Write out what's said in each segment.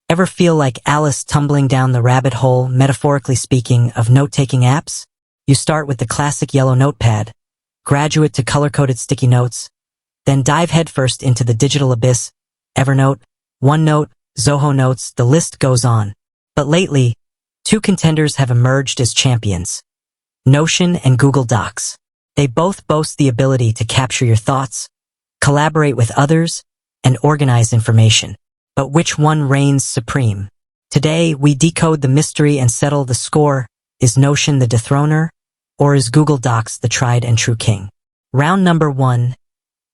Ever feel like Alice tumbling down the rabbit hole, metaphorically speaking, of note-taking apps? You start with the classic yellow notepad, graduate to color-coded sticky notes, then dive headfirst into the digital abyss, Evernote, OneNote, Zoho Notes, the list goes on. But lately, two contenders have emerged as champions: Notion and Google Docs. They both boast the ability to capture your thoughts, collaborate with others, and organize information. But which one reigns supreme? Today, we decode the mystery and settle the score. Is Notion the dethroner, or is Google Docs the tried and true king? Round number 1.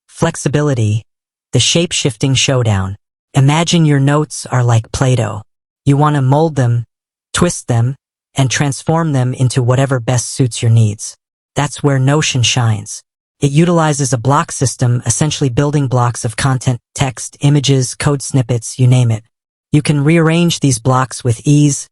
Flexibility, the shape-shifting showdown. Imagine your notes are like Play-Doh. You want to mold them, twist them, and transform them into whatever best suits your needs. That's where Notion shines. It utilizes a block system, essentially building blocks of content, text, images, code snippets, you name it. You can rearrange these blocks with ease,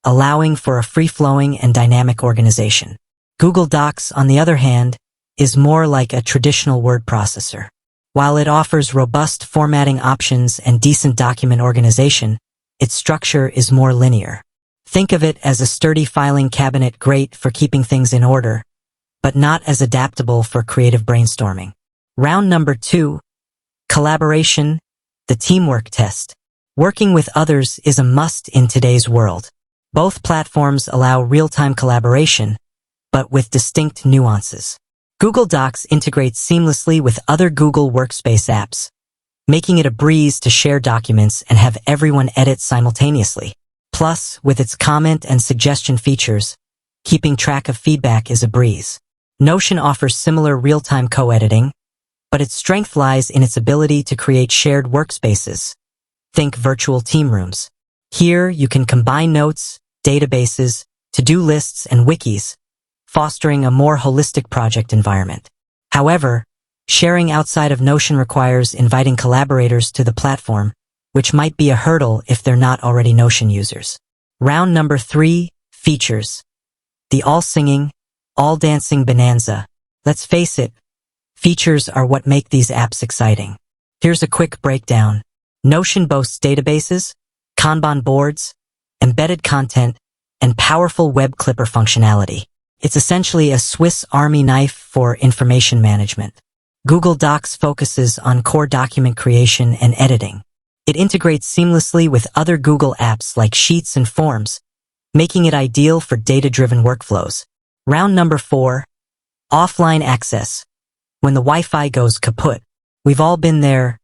allowing for a free-flowing and dynamic organization. Google Docs, on the other hand, is more like a traditional word processor. While it offers robust formatting options and decent document organization, its structure is more linear. Think of it as a sturdy filing cabinet, great for keeping things in order, but not as adaptable for creative brainstorming. Round number 2. Collaboration, the teamwork test. Working with others is a must in today's world. Both platforms allow real-time collaboration, but with distinct nuances. Google Docs integrates seamlessly with other Google Workspace apps, making it a breeze to share documents and have everyone edit simultaneously. Plus, with its comment and suggestion features, keeping track of feedback is a breeze. Notion offers similar real-time co-editing, but its strength lies in its ability to create shared workspaces. Think virtual team rooms. Here, you can combine notes, databases, to-do lists, and wikis, fostering a more holistic project environment. However, sharing outside of Notion requires inviting collaborators to the platform, which might be a hurdle if they're not already Notion users. Round number 3, features. The all-singing, all-dancing bonanza. Let's face it, features are what make these apps exciting. Here's a quick breakdown. Notion boasts databases, Kanban boards, embedded content, and powerful web clipper functionality. It's essentially a Swiss Army knife for information management. Google Docs focuses on core document creation and editing. It integrates seamlessly with other Google apps like Sheets and Forms, making it ideal for data-driven workflows. Round number 4. Offline access. When the Wi-Fi goes kaput, we've all been there,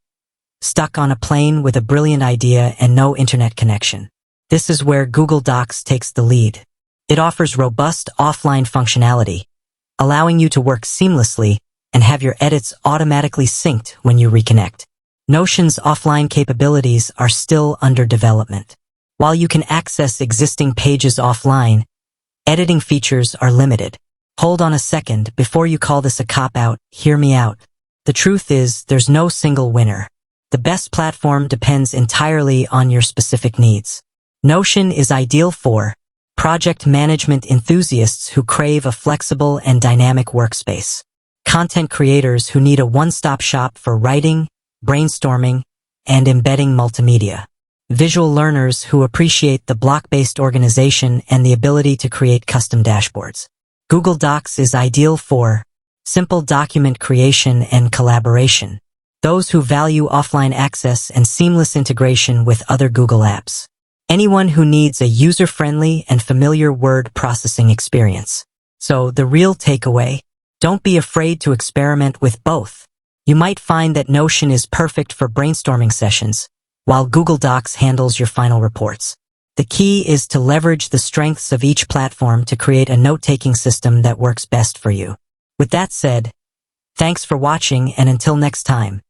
stuck on a plane with a brilliant idea and no internet connection. This is where Google Docs takes the lead. It offers robust offline functionality, allowing you to work seamlessly and have your edits automatically synced when you reconnect. Notion's offline capabilities are still under development. While you can access existing pages offline, editing features are limited. Hold on a second, before you call this a cop-out, hear me out. The truth is, there's no single winner. The best platform depends entirely on your specific needs. Notion is ideal for project management enthusiasts who crave a flexible and dynamic workspace, content creators who need a one-stop shop for writing, brainstorming, and embedding multimedia, visual learners who appreciate the block-based organization and the ability to create custom dashboards. Google Docs is ideal for simple document creation and collaboration, those who value offline access and seamless integration with other Google apps, anyone who needs a user-friendly and familiar word processing experience. So the real takeaway, don't be afraid to experiment with both. You might find that Notion is perfect for brainstorming sessions, while Google Docs handles your final reports. The key is to leverage the strengths of each platform to create a note-taking system that works best for you. With that said, thanks for watching, and until next time.